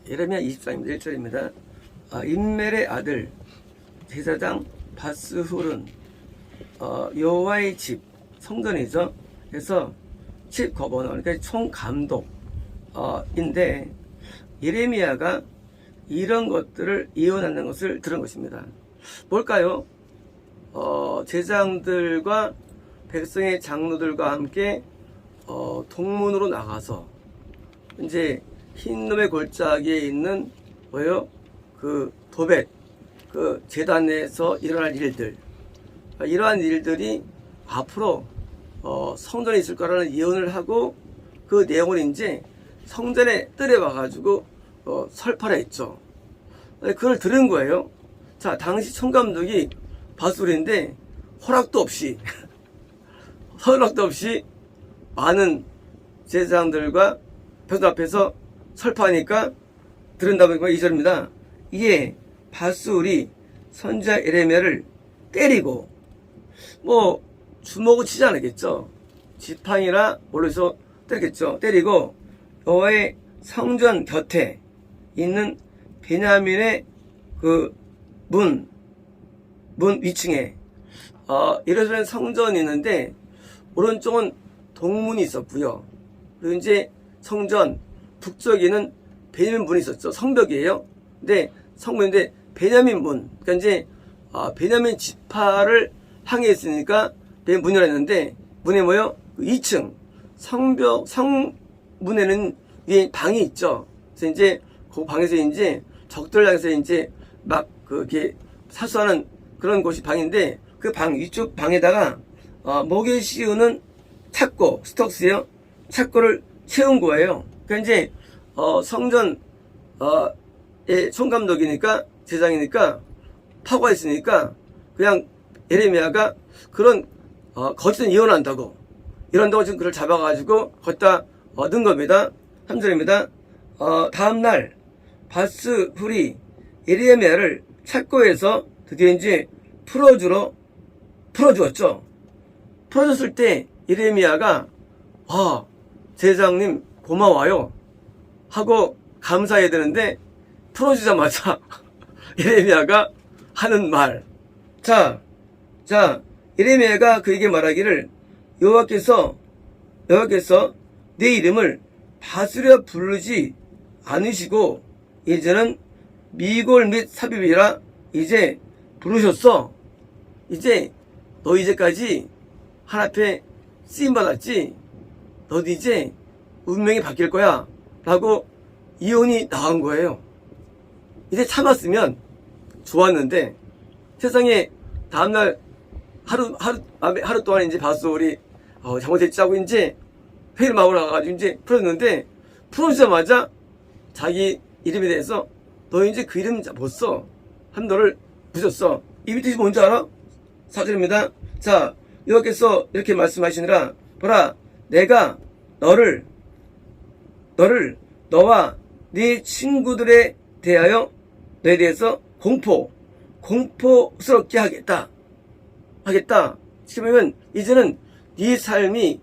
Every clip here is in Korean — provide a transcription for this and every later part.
예레미야 24장입니다. 1절입니다. 임멜의 아들 제사장 바스훌은 여호와의 집 성전이죠. 그래서 칩 거버너, 그러니까 총감독인데 예레미야가 이런 것들을 예언하는 것을 들은 것입니다. 뭘까요? 제사장들과 백성의 장로들과 함께 동문으로 나가서 이제 흰놈의 골짜기에 있는 뭐예요? 그 도벳, 그 제단에서 일어날 일들, 이러한 일들이 앞으로 성전에 있을 거라는 예언을 하고 그 내용을 이제 성전에 들여와가지고 설파를 했죠. 그걸 들은 거예요. 자, 당시 총감독이 바술인데 허락도 없이 많은 제사장들과 백성 앞에서 설파하니까 들은다 보니까 2절입니다. 이에 바술이 선지자 예레미야를 때리고, 뭐 주먹을 치지 않았겠죠. 지팡이나 뭘로서 때리겠죠. 때리고 여호와의 성전 곁에 있는 베냐민의 그 문 위층에 예루살렘 성전이 있는데 오른쪽은 동문이 있었고요. 그리고 이제 성전 북쪽에는 베냐민 문이 있었죠. 성벽이에요. 근데 성문인데 베냐민 문, 그러니까 이제 베냐민 지파를 향해 있으니까 문이라 했는데 문에 뭐요? 2층 성문에는 위에 방이 있죠. 그래서 이제 그 방에서 이제 적들 향해서 이제 막 그게 사수하는 그런 곳이 방인데 그 방 위쪽 방에다가 목에 씌우는 착고 스톡스요. 착고를 채운 거예요. 그러니까 이제 성전 총감독이니까 제장이니까 파고가 있으니까 그냥 예레미야가 그런 거짓은 예언한다고 이런다고 지금 그를 잡아가지고 걷다 얻은 겁니다. 3절입니다. 다음날 바스훌이 예레미야를 착고에서 드디어 이제 풀어주었죠. 풀어줬을 때 예레미야가 제사장님 고마워요 하고 감사해야 되는데 풀어주자마자 예레미야가 하는 말. 자, 예레미야가 그에게 말하기를 여호와께서 내 이름을 바스려 부르지 않으시고 이제는 미골 및 삽입이라 이제 부르셨어. 이제 너 이제까지 하나님 앞에 쓰임받았지. 너도 이제 운명이 바뀔 거야 라고 예언이 나온 거예요. 이제 참았으면 좋았는데 세상에 다음날 하루 동안 이제 바스홀이 잘못했지 하고 이제 회의를 마으러 가가지고 이제 풀었는데 풀어주자마자 자기 이름에 대해서 너 이제 그 이름 못 써. 한 너를 부셨어. 이 밑에 뭔지 알아? 4절입니다. 자, 여호와께서 이렇게 말씀하시니라. 보라, 내가 너와 네 친구들에 대하여 너에 대해서 공포스럽게 하겠다. 지금은 이제는 네 삶이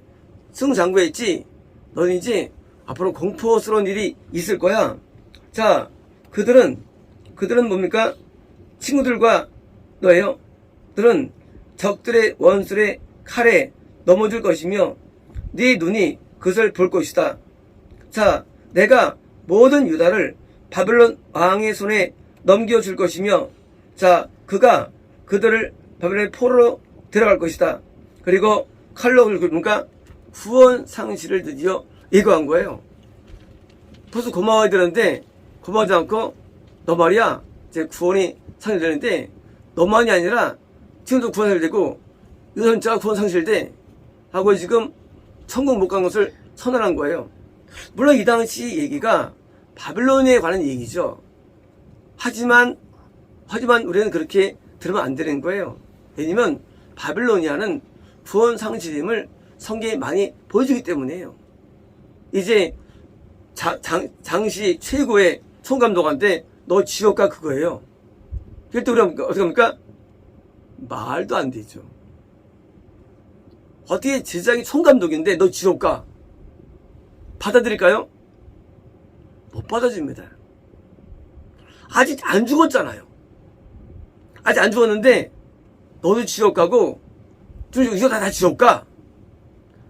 승장구했지. 너는 이제 앞으로 공포스러운 일이 있을 거야. 자, 그들은 뭡니까? 친구들과 너예요. 그들은 적들의 원술의 칼에 넘어질 것이며 네 눈이 그것을 볼 것이다. 자, 내가 모든 유다를 바벨론 왕의 손에 넘겨줄 것이며 자, 그가 그들을 바벨론의 포로로 데려갈 것이다. 그리고 칼로 긁으니까 구원 상실을 드디어 예고한 거예요. 벌써 고마워야 되는데 고마워하지 않고 너 말이야 이제 구원이 상실되는데 너만이 아니라 지금도 구원 상실되고 유선자가 구원 상실돼 하고 지금 천국 못 간 것을 선언한 거예요. 물론 이 당시 얘기가 바벨론에 관한 얘기죠. 하지만 우리는 그렇게 들으면 안 되는 거예요. 왜냐면 바벨로니아는 구원 상실임을 성경에 많이 보여주기 때문이에요. 이제 당시 최고의 총감독한테 너 지옥 가 그거예요. 그럴 때 우리가 어떻게 합니까? 말도 안 되죠. 어떻게 제사장이 총감독인데 너 지옥 가? 받아들일까요? 못 받아줍니다. 아직 안 죽었잖아요. 아직 안 죽었는데 너도 지옥 가고 이거 다 지옥 가.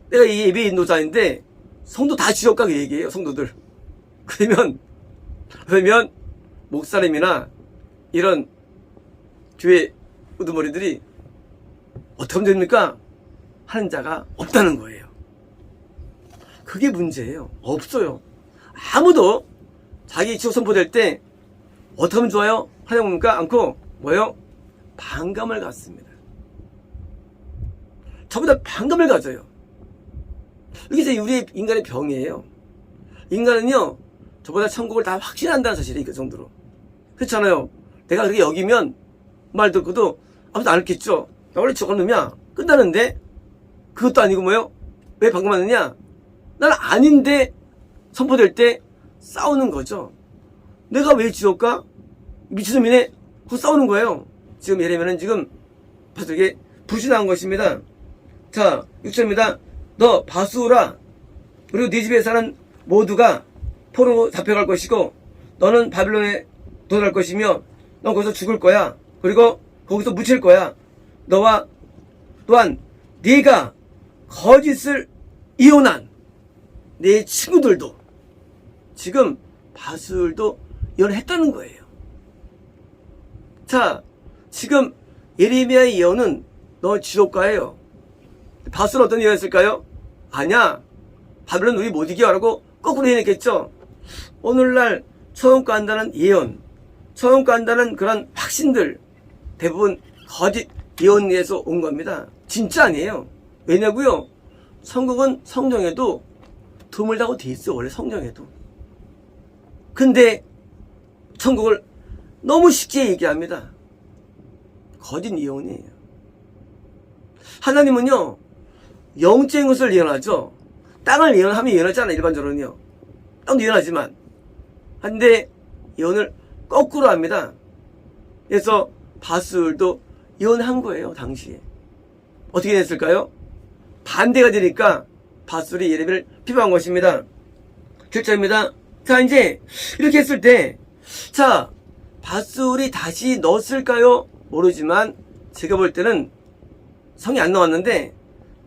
내가 이 예배 인도자인데 성도 다 지옥 가그 얘기해요. 성도들. 그러면 목사님이나 이런 교회 우두머리들이 어떻게 하면 됩니까? 하는 자가 없다는 거예요. 그게 문제예요. 없어요. 아무도 자기 지옥 선포될 때 어떻게 하면 좋아요? 하냐고 뭡니까? 않고 뭐예요? 반감을 갖습니다. 저보다 반감을 가져요. 이게 이제 우리 인간의 병이에요. 인간은요, 저보다 천국을 다 확신한다는 사실이 그 정도로. 그렇잖아요. 내가 그렇게 여기면 말 듣고도 아무도 안 했겠죠. 나 원래 저건 놈이야. 끝나는데 그것도 아니고 뭐요? 왜 반감하느냐? 난 아닌데 선포될 때 싸우는 거죠. 내가 왜 지옥 가? 미친놈이네? 그거 싸우는 거예요. 지금 예레미야는 지금 바둑에 불이 나온 것입니다. 자, 6절입니다. 너 바수라 그리고 네 집에 사는 모두가 포로 잡혀갈 것이고 너는 바빌론에 도달할 것이며 넌 거기서 죽을 거야. 그리고 거기서 묻힐 거야. 너와 또한 네가 거짓을 이혼한 네 친구들도 지금 바술도 이혼했다는 거예요. 자, 지금 예레미야의 예언은 너 지옥 가예요. 바술은 어떤 예언했을까요? 아니야. 바빌론 우리 못 이겨라고 거꾸로 예언했겠죠. 오늘날 처음과 한다는 예언, 처음과 한다는 그런 확신들 대부분 거짓 예언에서 온 겁니다. 진짜 아니에요. 왜냐고요? 성경은 성경에도 드물다고 돼 있어. 원래 성경에도. 근데 천국을 너무 쉽게 얘기합니다. 거짓 예언이에요. 하나님은요, 영적인 것을 예언하죠. 땅을 예언하면 예언하잖아요. 일반적으로는요. 땅도 예언하지만. 근데 예언을 거꾸로 합니다. 그래서 바술도 예언한 거예요. 당시에. 어떻게 됐을까요? 반대가 되니까 바술이 예레미야를 비방한 것입니다. 7절입니다. 자, 이제 이렇게 했을 때, 자, 바술이 다시 넣었을까요? 모르지만 제가 볼 때는 성이 안 나왔는데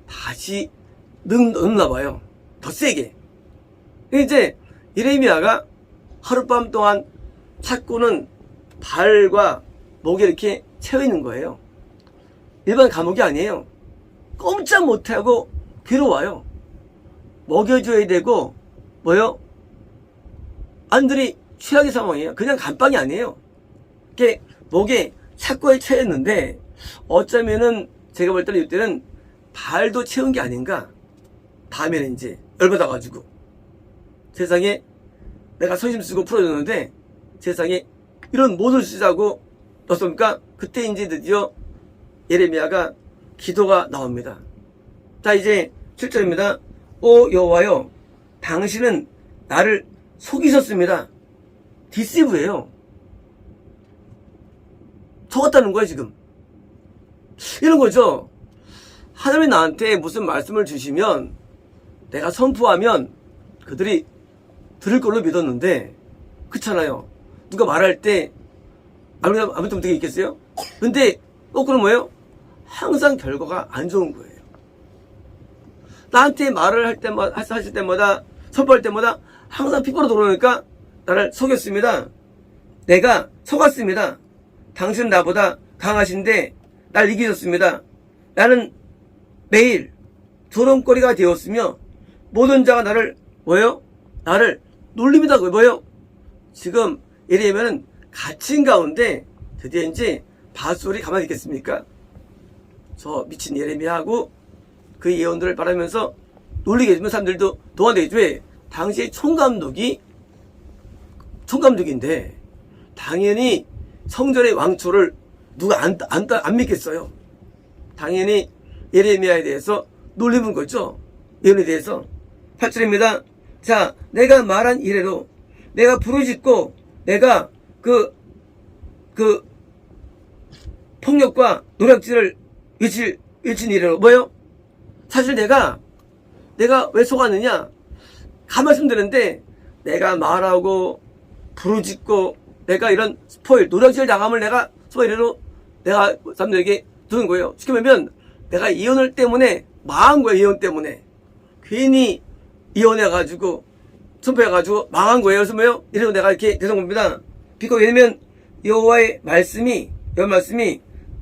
다시 넣나 봐요. 더 세게. 이제 예레미야가 하룻밤 동안 찾고는 발과 목에 이렇게 채워 있는 거예요. 일반 감옥이 아니에요. 꼼짝 못하고 괴로워요. 먹여줘야 되고 뭐요? 안들이 최악의 상황이에요. 그냥 감방이 아니에요. 이렇게 목에 착고에 채였는데 어쩌면은 제가 볼 때는 이때는 발도 채운 게 아닌가. 다음에는 이제 열받아가지고 세상에 내가 선심 쓰고 풀어줬는데 세상에 이런 못을 쓰자고 넣었습니까? 그때 이제 드디어 예레미야가 기도가 나옵니다. 자, 이제 7절입니다. 오 여호와여, 당신은 나를 속이셨습니다. 디시브예요. 속았다는 거예요, 지금. 이런 거죠. 하나님이 나한테 무슨 말씀을 주시면 내가 선포하면 그들이 들을 걸로 믿었는데, 그렇잖아요. 누가 말할 때 아무튼 어떻게 있겠어요? 근데 거꾸로 뭐예요? 항상 결과가 안 좋은 거예요. 나한테 말을 하실 때마다 선포할 때마다 항상 피부로 들어오니까 나를 속였습니다. 내가 속았습니다. 당신은 나보다 강하신데 날 이기셨습니다. 나는 매일 조롱거리가 되었으며 모든 자가 나를 뭐예요? 나를 놀립니다. 뭐예요? 지금 예레미야는 갇힌 가운데 드디어 이제 바술이 가만히 있겠습니까? 저 미친 예레미야하고 그 예언들을 바라면서 놀리게 해주면 사람들도 도와내죠. 왜? 당시에 총감독인데 당연히 성전의 왕초를 누가 안 믿겠어요. 당연히 예레미야에 대해서 놀리는 거죠. 예언에 대해서. 8절입니다. 자, 내가 말한 이래로 내가 부르짖고 내가 그 폭력과 노략질을 외친 이래로 뭐요? 사실 내가 왜 속았느냐? 가만 말씀드렸는데 내가 말하고 부르짖고 내가 이런 스포일, 노략질 당함을 내가 스포일로 내가 사람들에게 두는 거예요. 쉽게 말하면 내가 이혼을 때문에 망한 거예요. 이혼 때문에. 괜히 이혼해가지고 선포해가지고 망한 거예요. 그래서 뭐요? 이래서 내가 이렇게 되는 겁니다. 비록 왜냐면 여호와의 말씀이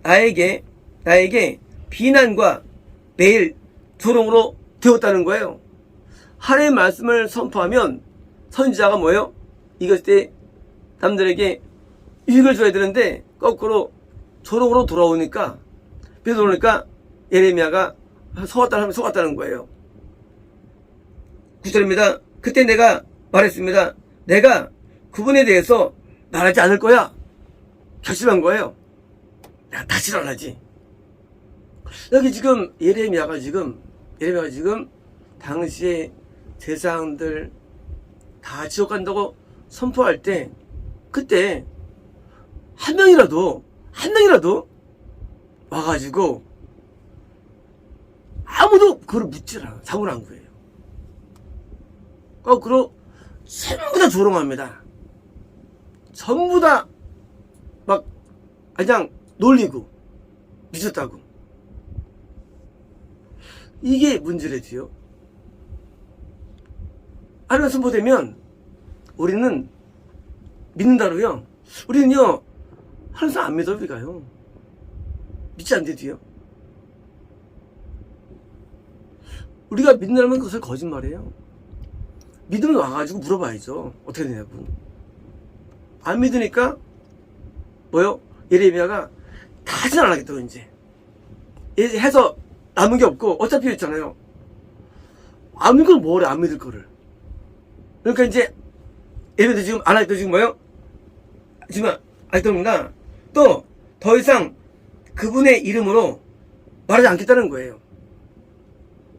나에게 비난과 매일 조롱으로 되었다는 거예요. 하나님의 말씀을 선포하면 선지자가 뭐예요? 이것을 때 남들에게 유익을 줘야 되는데 거꾸로 조롱으로 돌아오니까 예레미야가 속았다는 거예요. 9절입니다. 그때 내가 말했습니다. 내가 그분에 대해서 말하지 않을 거야. 결심한 거예요. 내가 다시 안 하지. 여기 지금 예레미야가 지금 당시에 제사장들 다 지옥 간다고 선포할 때 그때 한 명이라도 와가지고 아무도 그걸 묻질 않아. 사고를 한 거예요. 거꾸로 전부 다 조롱합니다. 전부 다 막 그냥 놀리고 미쳤다고. 이게 문제래지요. 하나님 선포되면 우리는 믿는다로요. 우리는요 하나님 안 믿어요. 우리가요 믿지 않대도요. 우리가 믿는다면 그것을 거짓말이에요. 믿으면 와가지고 물어봐야죠. 어떻게 되냐고. 안 믿으니까 뭐요? 예레미야가 다시는 안 하겠다고 이제 해서 남은 게 없고 어차피 있잖아요. 안 믿을 걸 뭐래. 안 믿을 거를. 그러니까 이제 예레미야도 지금 안 하겠다고 지금 뭐요? 지금 안 하겠다고 또 더 이상 그분의 이름으로 말하지 않겠다는 거예요.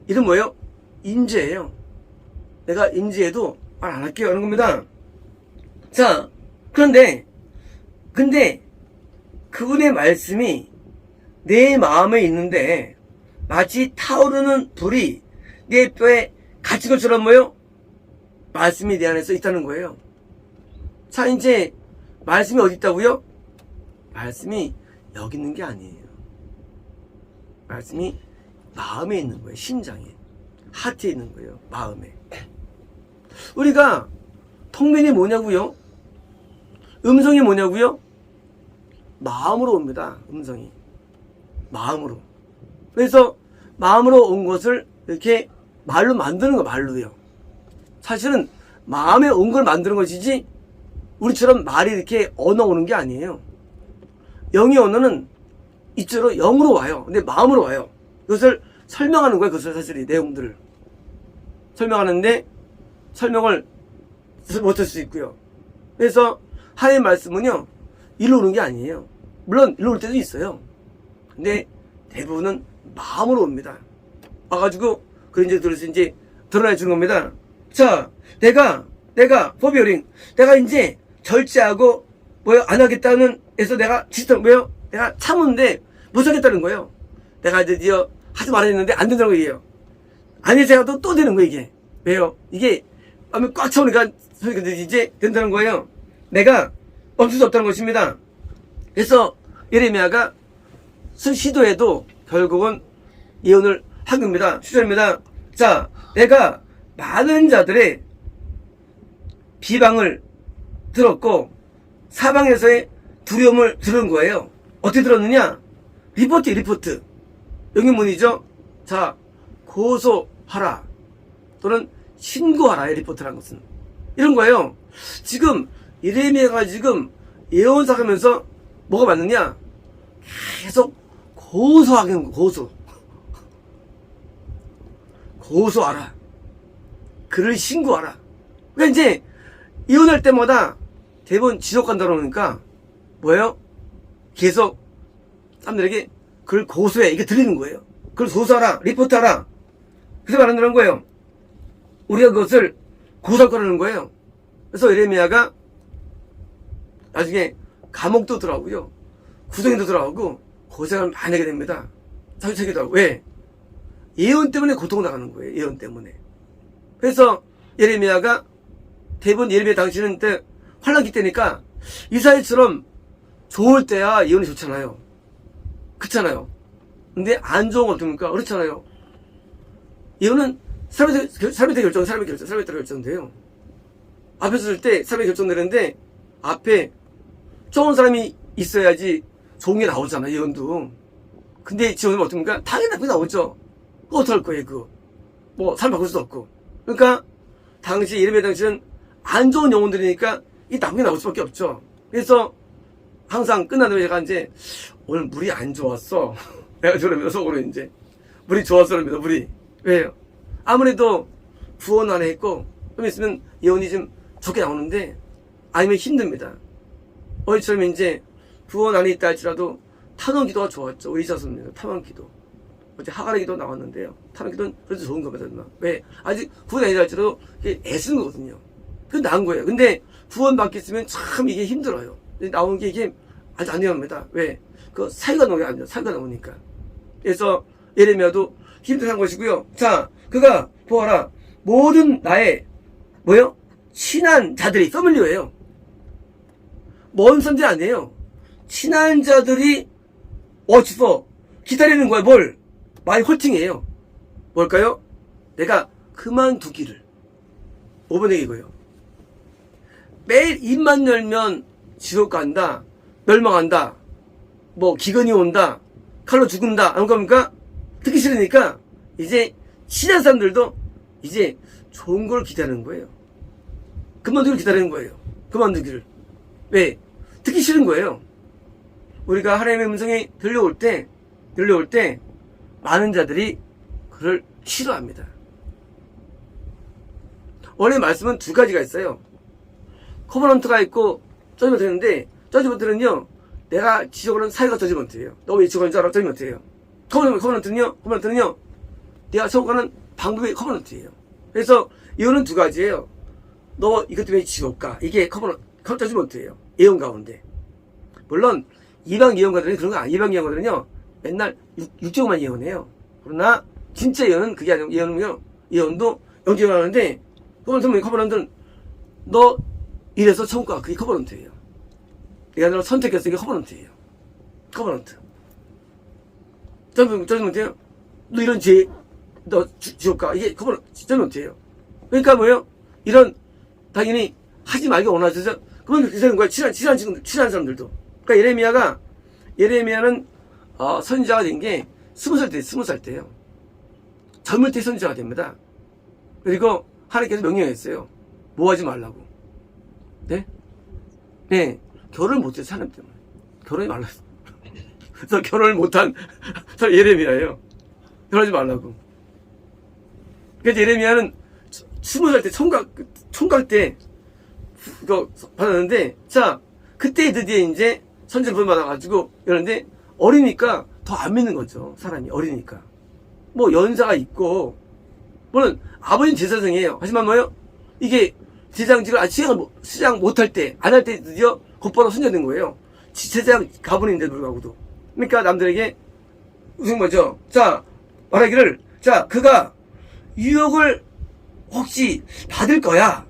이름 뭐예요? 인지예요. 내가 인지해도 말 안 할게요. 하는 겁니다. 자, 근데 그분의 말씀이 내 마음에 있는데 마치 타오르는 불이 내 뼈에 갇힌 것처럼 뭐요? 말씀이 내 안에서 있다는 거예요. 자, 이제 말씀이 어디 있다고요? 말씀이 여기 있는 게 아니에요. 말씀이 마음에 있는 거예요. 심장에. 하트에 있는 거예요. 마음에. 우리가 통면이 뭐냐고요? 음성이 뭐냐고요? 마음으로 옵니다. 음성이. 마음으로. 그래서 마음으로 온 것을 이렇게 말로 만드는 거 말로요. 사실은 마음에 온 걸 만드는 것이지 우리처럼 말이 이렇게 언어 오는 게 아니에요. 영의 언어는 이쪽으로 영으로 와요. 근데 마음으로 와요. 이것을 설명하는 거예요. 그것을 사실 이 내용들을 설명하는데 설명을 못할 수 있고요. 그래서 하나님의 말씀은요 일로 오는 게 아니에요. 물론 일로 올 때도 있어요. 근데 대부분은 마음으로 옵니다. 와가지고 그 이제 들어서 이제 드러내 주는 겁니다. 자, 내가 포비어링 내가 이제 절제하고 뭐요 안 하겠다는 해서 내가 지금 뭐요 내가 참는데 못 하겠다는 거예요. 내가 드디어 하지 말아야 했는데 안 된다는 거예요. 아니 제가 또 되는 거예요. 이게 왜요? 이게 마음이 꽉 차오니까 소리가 이제 된다는 거예요. 내가 멈출 수 없다는 것입니다. 그래서 예레미야가 시도해도 결국은 예언을 한 겁니다. 시절입니다. 자, 내가 많은 자들의 비방을 들었고 사방에서의 두려움을 들은 거예요. 어떻게 들었느냐? 리포트. 여기 문이죠. 자, 고소하라 또는 신고하라. 리포트라는 것은 이런 거예요. 지금 예레미야가 지금 예언사하면서 뭐가 맞느냐? 계속 고소하는 거. 고소하라. 그를 신고하라. 그러니까 이제 예언할 때마다 대부분 지옥 간다고 그러니까 뭐예요? 계속 사람들에게 그를 고소해. 이게 들리는 거예요. 그걸 고소하라. 리포트하라. 그래서 말한다는 거예요. 우리가 그것을 고소할 거라는 거예요. 그래서 예레미야가 나중에 감옥도 들어가고요. 구덩이도 들어가고 고생을 많이 하게 됩니다. 사기치기도 하고. 왜? 예언 때문에 고통당하는 거예요. 예언 때문에. 그래서 예레미야가 대부분 예레미야 당시는 때 환란기 때니까 이스라엘처럼 좋을 때야 예언이 좋잖아요. 그렇잖아요. 근데 안 좋은 거 어떻습니까? 그렇잖아요. 예언은 사람에 따라 결정돼요. 앞에 섰을 때 사람이 결정되는데 앞에 좋은 사람이 있어야지 좋은 게 나오잖아, 예언도. 근데 지금은 어떻습니까? 당연히 나쁘게 나오죠. 그거 어떡할 거예요, 그거. 뭐, 사람 바꿀 수도 없고. 그러니까, 예레미야 당시는 안 좋은 영혼들이니까 이 나쁘게 나올 수밖에 없죠. 그래서 항상 끝나면 제가 이제 오늘 물이 안 좋았어. 내가 저러면서 속으로 이제 물이 좋았어, 그럽니다, 물이. 왜요? 아무래도 구원 안에 했고, 좀 있으면 예언이 좀 좋게 나오는데, 아니면 힘듭니다. 어제처럼 이제 구원 안에 있다 할지라도 탄원 기도가 좋았죠. 의사선입니다. 탄원 기도. 어제 하갈의 기도 나왔는데요. 탄원 기도는 그래도 좋은 겁니다. 왜? 아직 구원 아니다 할지라도 이게 애쓰는 거거든요. 그건 나은 거예요. 근데 구원 받겠으면 참 이게 힘들어요. 나온 게 이게 아주 안 위험합니다. 왜? 그 사유가 나오게 안 돼요. 사유가 나오니까. 그래서 예레미야도 힘들한 것이고요. 자, 그가 보아라. 모든 나의 뭐요? 친한 자들이 패밀리예요. 먼 선지 아니에요. 친한 자들이 어디서 기다리는 거야. 뭘? 마이 홀팅이에요. 뭘까요? 내가 그만두기를. 5번의 이거예요. 매일 입만 열면 지옥 간다, 멸망한다, 뭐 기근이 온다, 칼로 죽는다, 안 겁니까? 듣기 싫으니까 이제 친한 사람들도 이제 좋은 걸 기다리는 거예요. 그만두기를 기다리는 거예요. 그만두기를. 왜? 듣기 싫은 거예요. 우리가 하나님의 음성이 들려올 때 많은 자들이 그를 싫어합니다. 원래 말씀은 두 가지가 있어요. 커버넌트가 있고 저지먼트인데, 저지먼트는요, 내가 지적하는 사회가 저지먼트예요. 너 왜 지적하는 줄 알아? 저지먼트예요. 커버넌트는요, 내가 지적하는 방법이 커버넌트예요. 그래서 이거는 두 가지예요. 너 이것 때문에 지옥 가. 이게 저지먼트예요. 예언 가운데. 물론 이방 예언가들은 그런 거 아니에요. 이방 예언가들은요, 맨날 육적만 예언해요. 그러나 진짜 예언은 그게 아니고, 예언도 영적으로 하는데, 커버넌트는 너 이래서 천국 가. 그게 커버넌트예요. 내가 너를 선택했으니까 커버넌트예요. 커버넌트. 저지먼트예요. 너 이런 죄, 너 지옥 가. 이게 저지먼트예요. 그러니까 뭐예요? 이런 당연히 하지 말기 원하셔서 그건 그렇게 되는 거야. 친한 사람들도. 그러니까 예레미야는 선지자가 된 게 20살 때예요. 젊을 때 선지자가 됩니다. 그리고 하나님께서 명령했어요. 뭐 하지 말라고. 네? 네. 결혼을 못해서 사람 때문에. 결혼이 말랐어. 그래서 결혼을 못한 예레미야예요. 결혼하지 말라고. 그래서 예레미야는 20살 때 총각 때 그거 받았는데, 자, 그때 드디어 이제 선지를 부름받아가지고 이러는데, 어리니까 더 안 믿는 거죠. 사람이 어리니까. 뭐 연사가 있고, 물론 아버지는 제사장이에요. 하지만 뭐요? 이게 제사장직을 수장 못할 때, 안 할 때 드디어 곧바로 선정된 거예요. 제사장 가문인데도 불구하고도. 그러니까 남들에게 무슨 뭐죠? 자, 말하기를, 자, 그가 유혹을 혹시 받을 거야.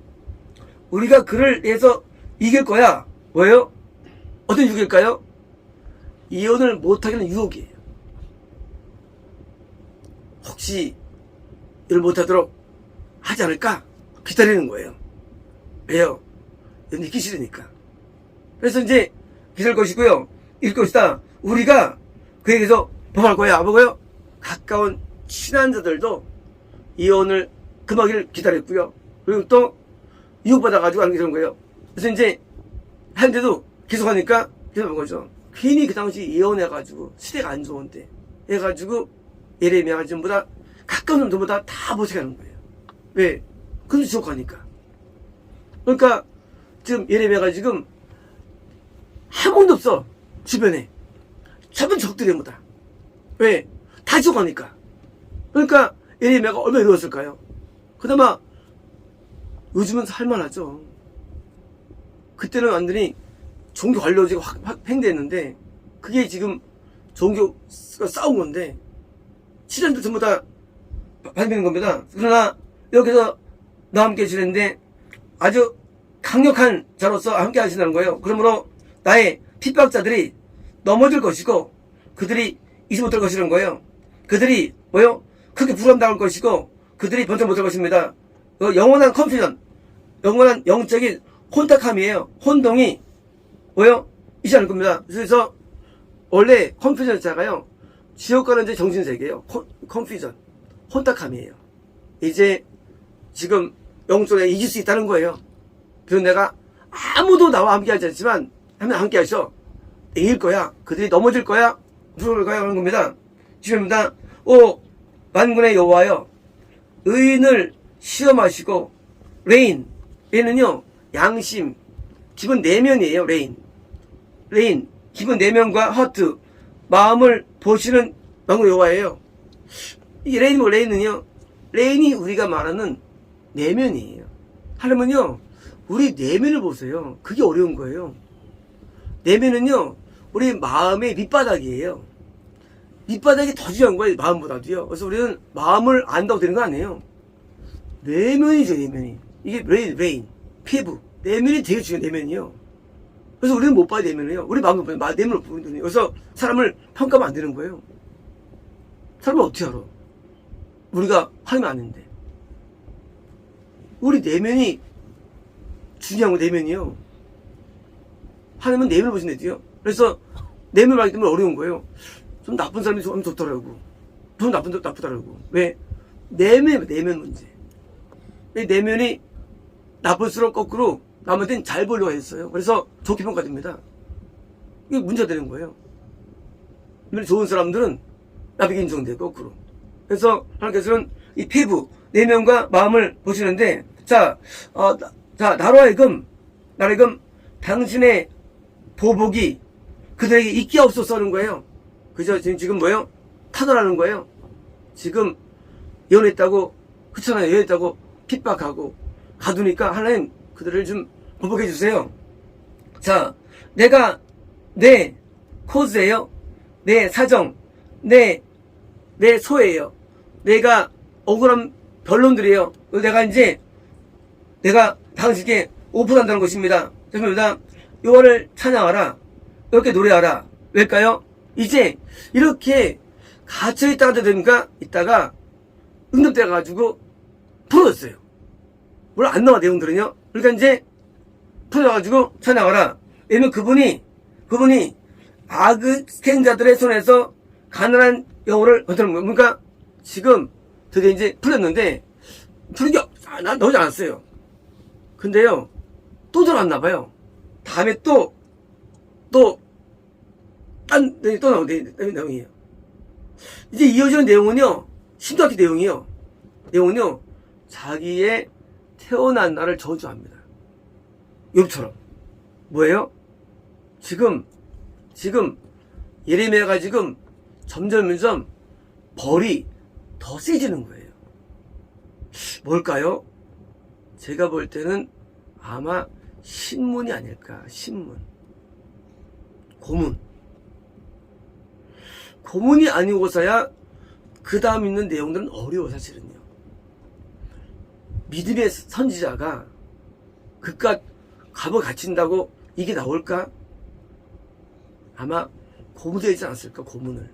우리가 그를 위해서 이길 거야. 뭐예요? 어떤 유혹일까요? 예언을 못하기는 유혹이에요. 혹시 이를 못하도록 하지 않을까? 기다리는 거예요. 왜요? 믿기 싫으니까. 그래서 이제 기다릴 것이고요. 이길 것이다. 우리가 그에게서 범할 거야. 뭐고요? 가까운 친한 자들도 예언을 금하기를 기다렸고요. 그리고 또 유혹받아가지고 하는 게 그런 거예요. 그래서 이제 하는데도 계속하니까 계속한 거죠. 괜히 그 당시 예언해가지고 시대가 안 좋은데 해가지고 예레미야가 전부 다 가까운 놈들보다 다 모색하는 거예요. 왜? 그래서 지옥가니까. 그러니까 지금 예레미야가 지금 한 번도 없어. 주변에. 전부 적들이 전부 다. 왜? 다 지옥가니까. 그러니까 예레미야가 얼마나 어려웠을까요? 그나마 요즘은 살만하죠. 그때는 완전히 종교 관료제가 확 팽대했는데, 그게 지금 종교가 싸운 건데, 친한들 전부 다 받는 겁니다. 그러나 여기서 나와 함께 지냈는데 아주 강력한 자로서 함께 하신다는 거예요. 그러므로 나의 핍박자들이 넘어질 것이고 그들이 이지 못할 것이라는 거예요. 그들이 뭐요? 크게 부담당할 것이고 그들이 번쩍 못할 것입니다. 영원한 컨피전, 영원한 영적인 혼탁함이에요. 혼동이 뭐요? 있지 않을 겁니다. 그래서 원래 컨피전 자가요, 지옥 가는 이제 정신세계예요. 컨피전, 혼탁함이에요. 이제 지금 영적으로 이길 수 있다는 거예요. 그래서 내가 아무도 나와 함께 하지 않지만 하면 함께 하셔. 이길 거야. 그들이 넘어질 거야. 부러울 거야. 그런 겁니다. 주입니다. 오 만군의 여호와여, 의인을 시험하시고 레인은요 양심, 기본 내면이에요. 레인 기본 내면과 허트, 마음을 보시는 만군의 여호와예요. 이 레인은요, 레인이 우리가 말하는 내면이에요. 하려면요 우리 내면을 보세요. 그게 어려운 거예요. 내면은요 우리 마음의 밑바닥이에요. 밑바닥이 더 중요한 거예요. 마음보다도요. 그래서 우리는 마음을 안다고 되는 거 아니에요. 내면이죠. 내면이. 이게 레인 피부, 내면이 되게 중요해요. 내면이요. 그래서 우리는 못 봐요. 내면을요. 우리 마음을 보면 내면을 보거든요. 그래서 사람을 평가하면 안 되는 거예요. 사람을 어떻게 알아? 우리가 하면 아는데. 우리 내면이 중요한 거. 내면이요. 하나님은 내면을 보신다 돼요. 그래서 내면을 알기 때문에 어려운 거예요. 좀 나쁜 사람이 좀 좋더라고. 좀 나쁘더라고. 왜? 내면 문제. 왜 내면이 나쁠수록 거꾸로 남한테는 잘 보려고 했어요. 그래서 좋게 평가됩니다. 이게 문제가 되는 거예요. 좋은 사람들은 나쁘게 인정돼요. 거꾸로. 그래서 하나님께서는 이 피부, 내면과 마음을 보시는데, 나로 하여금 당신의 보복이 그들에게 있게 없어서 하는 거예요. 그죠? 지금 뭐예요? 타도라는 거예요. 지금 예언했다고, 그렇잖아요. 예언했다고 핍박하고 가두니까 하나님 그들을 좀 보복해 주세요. 자, 내가 내 코즈예요. 내 사정, 내 소예요. 내가 억울한 변론들이에요. 내가 당신께 오픈한다는 것입니다. 죄송합니다. 여호와를 찬양하라. 이렇게 노래하라. 왜일까요? 이제 이렇게 갇혀있다가 되니까 이따가 응답돼가지고 풀어졌어요. 물론 안 나와 내용들은요. 그러니까 이제 풀어져가지고 찬양하라. 왜냐면 그분이 악행자들의 손에서 가난한 영혼을 건드는 거예요. 그러니까 지금 드디어 이제 풀렸는데 풀린 게 나오지 않았어요. 근데요 또 들어왔나 봐요. 다음에 또 나오는 내용이에요. 이제 이어지는 내용은요, 심각한 내용은요, 자기의 태어난 날을 저주합니다. 욥처럼. 뭐예요? 지금, 예레미야가 지금 점점 벌이 더 세지는 거예요. 뭘까요? 제가 볼 때는 아마 신문이 아닐까, 신문. 고문이 아니고서야 그 다음 있는 내용들은 어려워. 사실은요. 믿음의 선지자가 그깟 갑을 갖춘다고 이게 나올까? 아마 고문되지 않았을까, 고문을.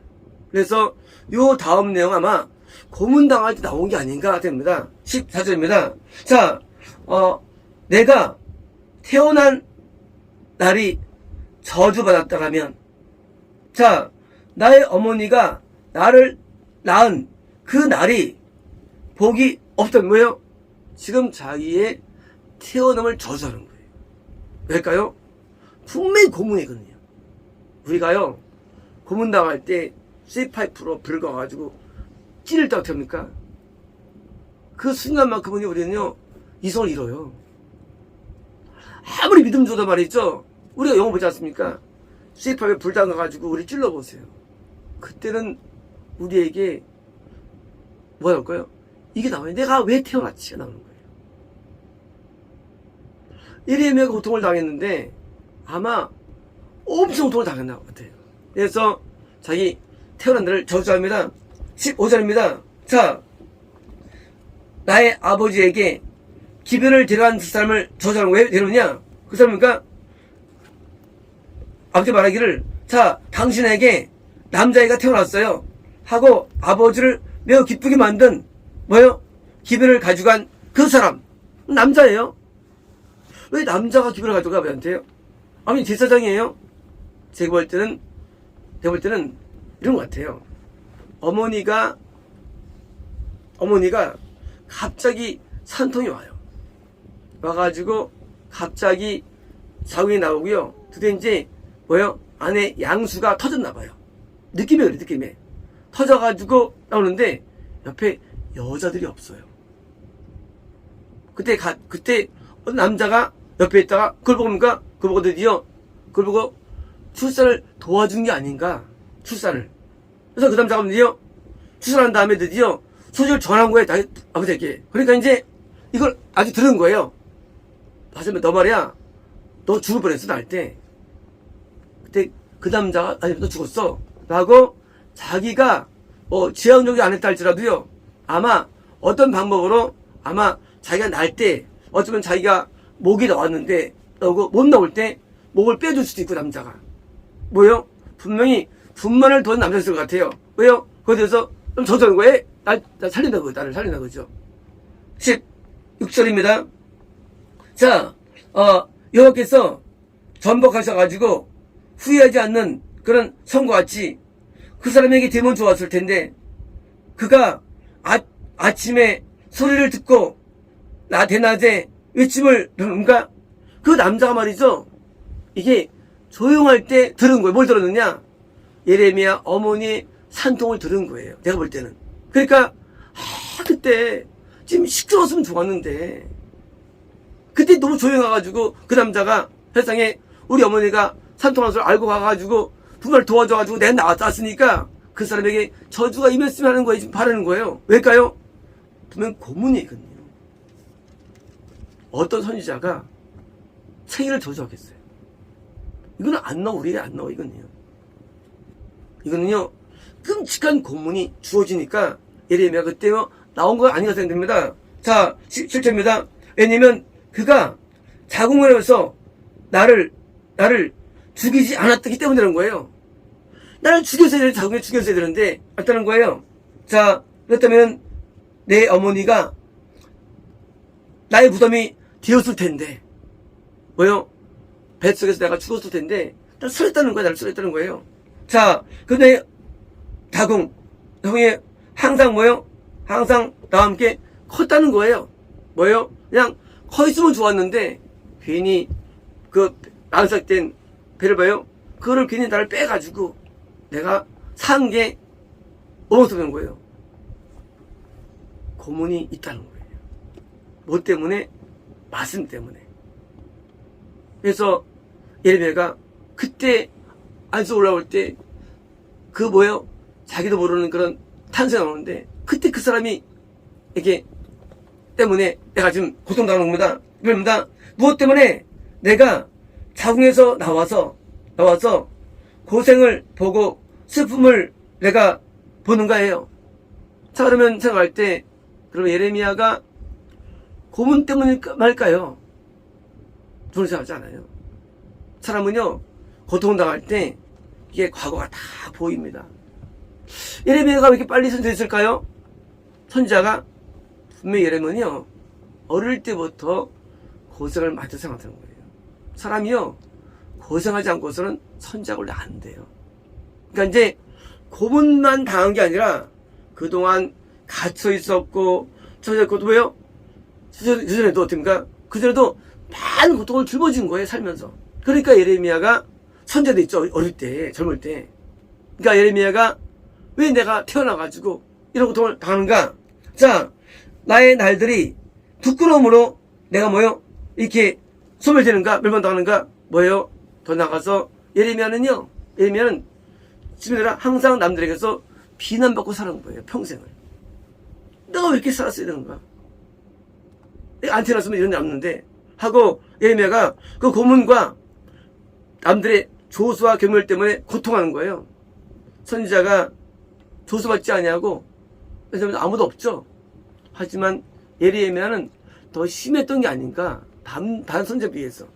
그래서 요 다음 내용 아마 고문당할 때 나온 게 아닌가 됩니다. 14절입니다. 자, 내가 태어난 날이 저주받았다라면, 자, 나의 어머니가 나를 낳은 그 날이 복이 없던 거예요. 지금 자기의 태어남을 저주하는 거예요. 왜일까요? 분명히 고문이거든요. 우리가요, 고문당할 때 C5% 불 가가지고 찌를 때 어떻게 합니까? 그 순간만큼은 우리는요, 이성을 잃어요. 아무리 믿음 줘도 말이죠. 우리가 영어 보지 않습니까? C5에 불 담가가지고 우리 찔러보세요. 그때는 우리에게 뭐가 나올까요? 이게 나와요. 내가 왜 태어났지가 나오는 거예요. 예레미야가 고통을 당했는데 아마 엄청 고통을 당했나 같아요. 그래서 자기 태어난 날을 저주합니다. 15절입니다. 자, 나의 아버지에게 기별을 데려간 그 사람을 저 사람을 왜 데려오냐? 그 사람이니까 아버지 말하기를 자 당신에게 남자애가 태어났어요 하고 아버지를 매우 기쁘게 만든 뭐요? 기별을 가져간 그 사람 남자예요. 왜 남자가 기별을 가져가 왜한테요? 아니 제사장이에요? 제가 볼 때는 이런 것 같아요. 어머니가 갑자기 산통이 와요. 와가지고 갑자기 자궁이 나오고요. 드디어 이제 뭐요? 안에 양수가 터졌나봐요. 느낌이 그래, 느낌에. 터져가지고 나오는데 옆에 여자들이 없어요. 그때 어떤 남자가 옆에 있다가 그걸 보니까 그걸 보고 드디어 그걸 보고 출산을 도와준 게 아닌가. 출산을. 그래서 그 남자가 드디어 출산한 다음에 드디어 소식을 전한 거예요. 아버지에게. 그러니까 이제 이걸 아주 들은 거예요. 하지만 너 말이야. 너 죽을 뻔했어, 날 때. 그때 그 남자가 아니 너 죽었어. 라고 자기가 지향적이 안 했다 할지라도요. 아마 어떤 방법으로 아마 자기가 날 때 어쩌면 자기가 목이 나왔는데 못 나올 때 목을 빼줄 수도 있고 남자가. 뭐요? 분명히 분만을 돈 남자였을 것 같아요. 왜요? 거기에 대해서 그럼 저러는 거예요? 날 살린다고, 나를 살린다고, 그죠? 16절입니다. 자, 여호와께서 전복하셔가지고 후회하지 않는 그런 성과 같이 그 사람에게 되면 좋았을 텐데 그가 아침에 소리를 듣고 대낮에 외침을 들은가 그 남자가 말이죠. 이게 조용할 때 들은 거예요. 뭘 들었느냐? 예레미야 어머니의 산통을 들은 거예요. 내가 볼 때는. 그러니까 그때 지금 시끄러웠으면 좋았는데 그때 너무 조용해가지고 그 남자가 세상에 우리 어머니가 산통한 걸 알고 가가지고 분말 도와줘가지고 내가 나왔으니까 그 사람에게 저주가 임했으면 하는 거예요. 지금 바라는 거예요. 왜일까요? 분명 고문이 있거든요. 어떤 선지자가 생일을 저주하겠어요. 이거는 안 나와, 우리에 안 나와, 이거는요, 끔찍한 고문이 주어지니까 예레미야 그때 나온 거 아닌가 생각됩니다. 자, 실제입니다. 왜냐면 그가 자궁을 해서 나를 죽이지 않았기 때문에 그런 거예요. 나를 죽였어야 되는데, 자궁에 죽였어야 되는데, 맞다는 거예요. 자, 그렇다면 내 어머니가 나의 무덤이 되었을 텐데, 뭐요? 뱃속에서 내가 죽었을 텐데, 나를 살렸다는 거야, 나를 살렸다는 거예요. 자, 근데 자궁, 형이 항상 뭐요? 항상 나와 함께 컸다는 거예요. 뭐요? 그냥 커 있으면 좋았는데, 괜히 그 난삭된 배를 봐요? 그거를 괜히 나를 빼가지고 내가 산 게 어머스러운 거예요. 고문이 있다는 거예요. 뭐 때문에? 말씀 때문에. 그래서 예레미야가 그때 안수 올라올 때 그 뭐예요? 자기도 모르는 그런 탄생이 나오는데 그때 그 사람이 이게 때문에 내가 지금 고통당하는 겁니다. 그럽니다. 무엇 때문에? 내가 자궁에서 나와서 고생을 보고 슬픔을 내가 보는가 해요. 자, 그러면 생각할 때 그러면 예레미야가 고문 때문일까 말까요? 저는 생각하지 않아요. 사람은요 고통당할 때 이게 과거가 다 보입니다. 예레미야가 왜 이렇게 빨리 선택했을까요? 선지자가 분명히 예레미야는요 어릴 때부터 고생을 많이 생각하는 거예요. 사람이요 고생하지 않고서는 선지자가 원래 안 돼요. 그러니까 이제 고문만 당한 게 아니라 그동안 갇혀 있었고 저전에도 왜요? 그전에도 어떻습니까? 그전에도 많은 고통을 짊어진 거예요, 살면서. 그러니까 예레미야가 선지자도 있죠, 어릴 때, 젊을 때. 그러니까 예레미야가 왜 내가 태어나가지고 이런 고통을 당하는가? 자, 나의 날들이 부끄러움으로 내가 뭐요? 이렇게 소멸되는가? 멸망당하는가? 뭐예요? 더 나가서 예레미야는 지금 내가 항상 남들에게서 비난받고 살아온 거예요, 평생을. 내가 왜 이렇게 살았어야 되는가? 내가 안 태어났으면 이런 데 없는데 하고 예레미야가 그 고문과 남들의 조수와 경멸 때문에 고통하는 거예요. 선지자가 조수받지 아니하고 왜냐면 아무도 없죠. 하지만 예레미야는 더 심했던 게 아닌가. 다른 선지자에 비해서.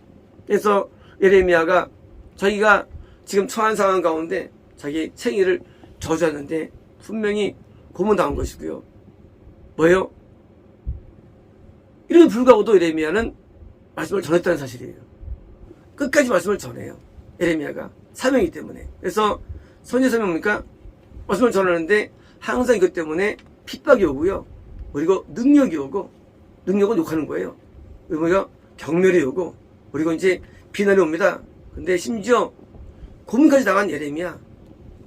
그래서 예레미야가 자기가 지금 처한 상황 가운데 자기 생일을 저주하는데 분명히 고문당한 것이고요. 뭐예요? 이런 불구하고도 예레미야는 말씀을 전했다는 사실이에요. 끝까지 말씀을 전해요. 예레미야가 사명이기 때문에. 그래서 선지자 사명입니까? 말씀을 전하는데 항상 이것 때문에 핍박이 오고요. 그리고 능력이 오고, 능력은 욕하는 거예요. 그리고 경멸이 오고, 그리고 이제 비난이 옵니다. 근데 심지어 고문까지 당한 예레미야.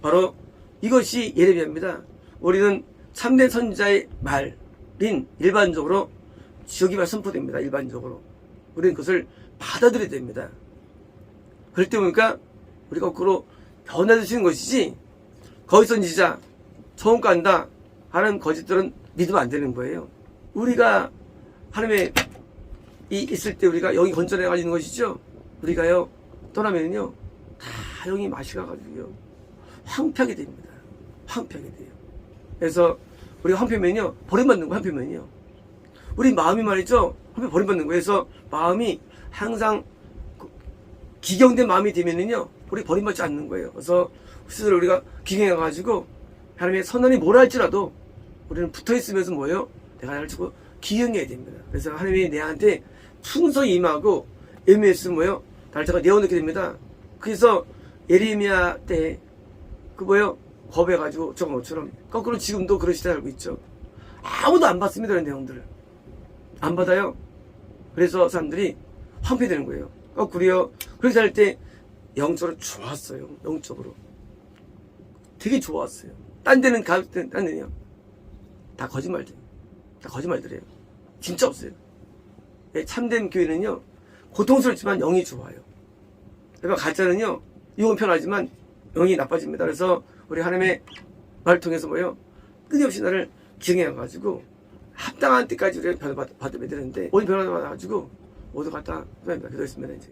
바로 이것이 예레미야입니다. 우리는 참된 선지자의 말인 일반적으로 지옥이 말 선포됩니다. 일반적으로. 우리는 그것을 받아들여야 됩니다. 그럴 때 보니까 우리가 거꾸로 변화될 수 있는 것이지, 거짓 선지자, 처음과 한다 하는 거짓들은 믿으면 안 되는 거예요. 우리가 하나님의 있을 때 우리가 영이 건전해가 있는 것이죠. 우리가요 떠나면요 다 영이 마시가가지고요 황폐하게 됩니다. 황폐하게 돼요. 그래서 우리가 황폐면요 버림받는 거. 황폐면요 우리 마음이 말이죠 버림받는 거예요. 그래서 마음이 항상 기경된 마음이 되면은요 우리 버림받지 않는 거예요. 그래서 스스로 우리가 기경해가지고 하나님의 선언이 뭐라 할지라도 우리는 붙어있으면서 뭐예요? 내가 나를 주고 기경해야 됩니다. 그래서 하나님이 내한테 풍성히 임하고 예미했으면 뭐예요? 나를 제가 내어놓게 됩니다. 그래서 예레미야 때 그 뭐예요? 겁해가지고 저거 것처럼 거꾸로 지금도 그런 시대 알고 있죠. 아무도 안 받습니다. 이런 내용들을 안 받아요. 그래서 사람들이 황폐되는 거예요. 거꾸로요. 그렇게 할 때 영적으로 좋았어요. 영적으로 되게 좋았어요. 딴 데는 딴 데는요 다 거짓말들, 다 거짓말들이에요. 진짜 없어요. 참된 교회는요 고통스럽지만 영이 좋아요. 그러니까 가짜는요 이건 편하지만 영이 나빠집니다. 그래서 우리 하나님의 말을 통해서 뭐예요? 끊임없이 나를 기억해가지고 합당한 때까지 우리가 변화 받으면 되는데 오늘 변화 받아가지고 모두 갖다 기도했습니다. 이제.